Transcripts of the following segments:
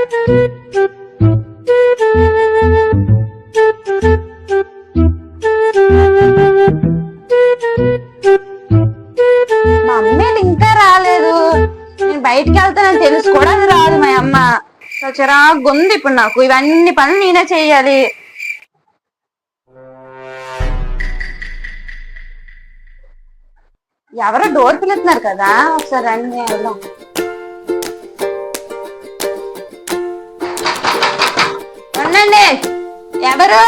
మా అమ్మేది ఇంకా రాలేదు. నేను బయటికి వెళ్తానని తెలుసు కూడా అది రాదు. మా అమ్మ చిరాకు ఉంది ఇప్పుడు నాకు. ఇవన్నీ పనులు నేనే చెయ్యాలి. ఎవరో డోర్ పిలుస్తున్నారు కదా, ఒకసారి రండి వెళ్దాం. ఉండండి. ఎవరు?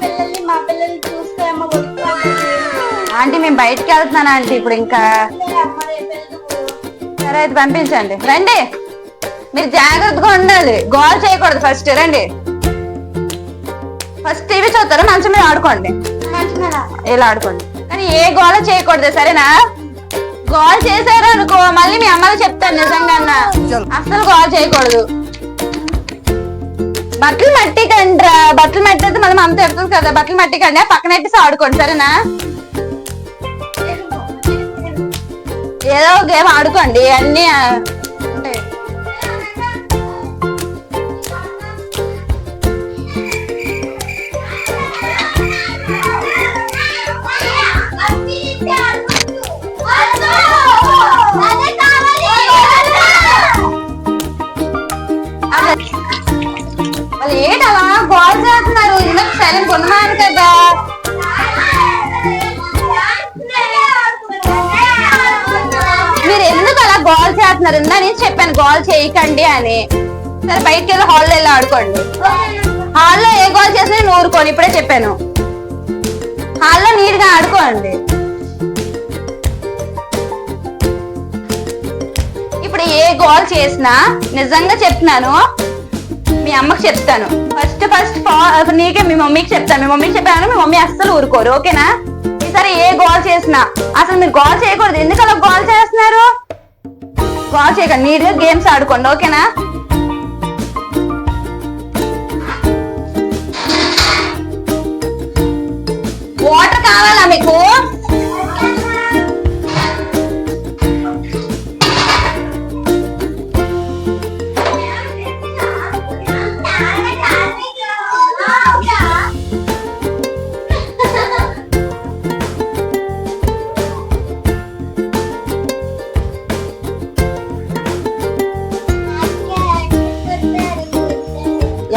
పిల్లల్ని మా పిల్లల్ని చూస్తే ఆంటీ మేము బయటికి వెళ్తున్నాను ఆంటీ ఇప్పుడు. ఇంకా సరే అయితే పంపించండి. రండి, మీరు జాగ్రత్తగా ఉండాలి, గోల్ చేయకూడదు. ఫస్ట్ రండి. ఫస్ట్ టీవీ చూస్తారా, మంచం మీద ఆడుకోండి. ఇలా ఆడుకోండి, కానీ ఏ గోల చేయకూడదు, సరేనా? గోల్ చేశారు అనుకో మళ్ళీ మీ అమ్మకి చెప్తాను. నిజంగా అస్సలు గోల్ చేయకూడదు. బట్టలు మట్టి కండ్రా, బట్టలు మట్టి అయితే మళ్ళీ అమ్మ తిడుతుంది కదా. బట్టలు మట్టి కండి, పక్కన పెట్టేసి ఆడుకోండి, సరేనా? ఏదో గేమ్ ఆడుకోండి, అన్ని ఉంటాయి. వాళ్ళు ఏంటి అలా గోల్ చేస్తున్నారు? ఇందుకు సైలెంట్ కొన్నాను కదా. మీరు ఎందుకు అలా గోల్ చేస్తున్నారు? నేను చెప్పాను గోల్ చేయకండి అని. సరే బయటకి వెళ్ళి హాల్లో వెళ్ళి ఆడుకోండి. హాల్లో ఏ గోల్ చేసినా నేను ఊరుకోను, ఇప్పుడే చెప్పాను. హాల్లో నీట్ గా ఆడుకోండి. ఇప్పుడు ఏ గోల్ చేసినా నిజంగా చెప్తున్నాను, మీ అమ్మకి చెప్తాను. ఫస్ట్ నీకే మీ మమ్మీకి చెప్తాను. మీ మమ్మీకి చెప్పాను, మీ మమ్మీ అస్సలు ఊరుకోరు, ఓకేనా? ఈసారి ఏ గోల్ చేసినా అసలు మీరు గోల్ చేయకూడదు. ఎందుకు అలా గోల్ చేస్తున్నారు? గోల్ చేయకండి, నీట్ గా గేమ్స్ ఆడుకోండి, ఓకేనా? వాటర్ కావాలా మీకు?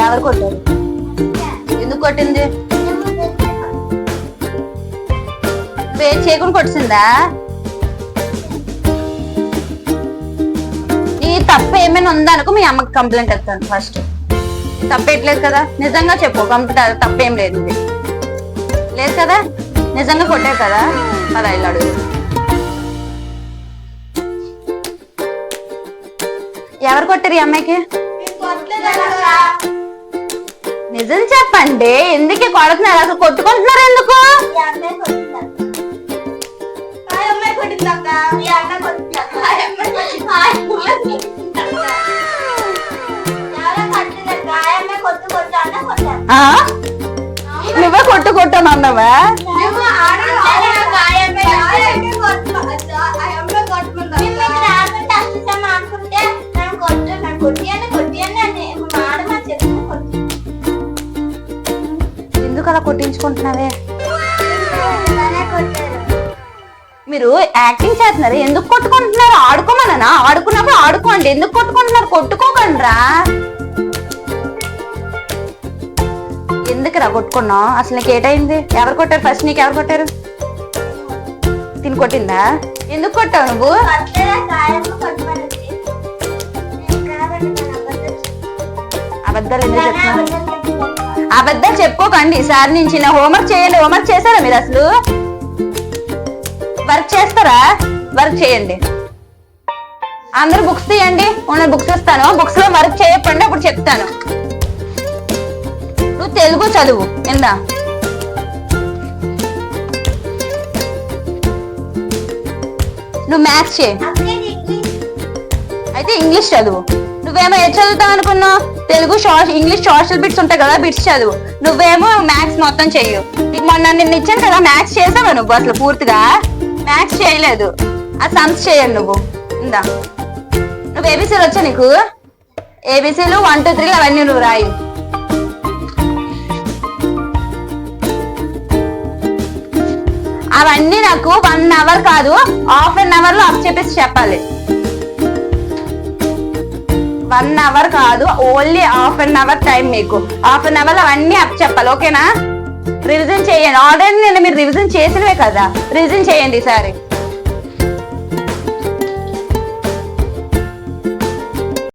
ఎవరు కొట్టారు? ఎందుకు కొట్టింది? వేట్ చేయకుండా కొట్టిందా? ఈ తప్పు ఏమైనా ఉందనుకో మీ అమ్మకి కంప్లైంట్ ఇస్తాను. ఫస్ట్ తప్పేయట్లేదు కదా, నిజంగా చెప్పు. కంప్యూటర్ తప్పేం లేదు, లేదు కదా, నిజంగా కొట్టారు కదా. అలా ఇలా అడుగు. ఎవరు కొట్టారు ఈ అమ్మాయికి? నిజం చెప్పండి, ఎందుకే కొడుతున్నారు? అసలు కొట్టుకుంటున్నారు ఎందుకు? నువ్వే కొట్టుకుంటాను అన్నావా? ఎందుకు అలా కొట్టించుకుంటున్నావే? మీరు యాక్టింగ్ చేస్తున్నారు, ఎందుకు కొట్టుకుంటున్నారు? ఆడుకోమన్నా, ఆడుకున్నప్పుడు ఆడుకోండి. ఎందుకు కొట్టుకుంటున్నారు? కొట్టుకోకండి. ఎందుకురా కొట్టుకున్నావు? అసలు నీకు ఏటైంది? ఎవరు కొట్టారు? ఫస్ట్ నీకు ఎవరు కొట్టారు? తిని కొట్టిందా? ఎందుకు కొట్టావు నువ్వు? అబద్ధాలు ఎందుకు చెప్తున్నావు? అబద్ధాలు చెప్పుకోకండి ఈసారి నుంచి. నా హోంవర్క్ చేయండి. హోంవర్క్ చేశారా మీరు? అసలు వర్క్ చేస్తారా? వర్క్ చేయండి. అందరూ బుక్స్ తీయండి. నేను బుక్స్ ఇస్తాను, బుక్స్ లో వర్క్ చేయకండి, అప్పుడు చెప్తాను. నువ్వు తెలుగు చదువు. ఎందా నువ్వు మ్యాథ్స్ చేయి, అయితే ఇంగ్లీష్ చదువు. నువ్వేమో ఏది చదువుతావు అనుకున్నావు? తెలుగు, ఇంగ్లీష్ సోషల్ బిట్స్ ఉంటాయి కదా, బిట్స్ చదువు. నువ్వేమో మ్యాథ్స్ మొత్తం చెయ్యు. నీకు మొన్న నిన్ను ఇచ్చాను కదా, మ్యాథ్స్ చేసావా నువ్వు? అసలు పూర్తిగా మ్యాథ్స్ చేయలేదు. ఆ సమ్స్ చేయండి నువ్వు. ఇందా నువ్వు ఏబీసీలు వచ్చా నీకు? ఏబీసీలు 1 2 3 అవన్నీ నువ్వు రాయి. అవన్నీ నాకు 1 అవర్ కాదు, హాఫ్ అన్ అవర్ లో అప్ చెప్పేసి చెప్పాలి. 1 అవర్ కాదు, only half an hour time మీకు. హాఫ్ అన్ అవర్ లో అవన్నీ అప్ చెప్పాలి, ఓకేనా? రివిజన్ చేయండి. ఆల్రెడీ నేను మీరు రివిజన్ చేసినవే కదా, రివిజన్ చేయండి ఈసారి.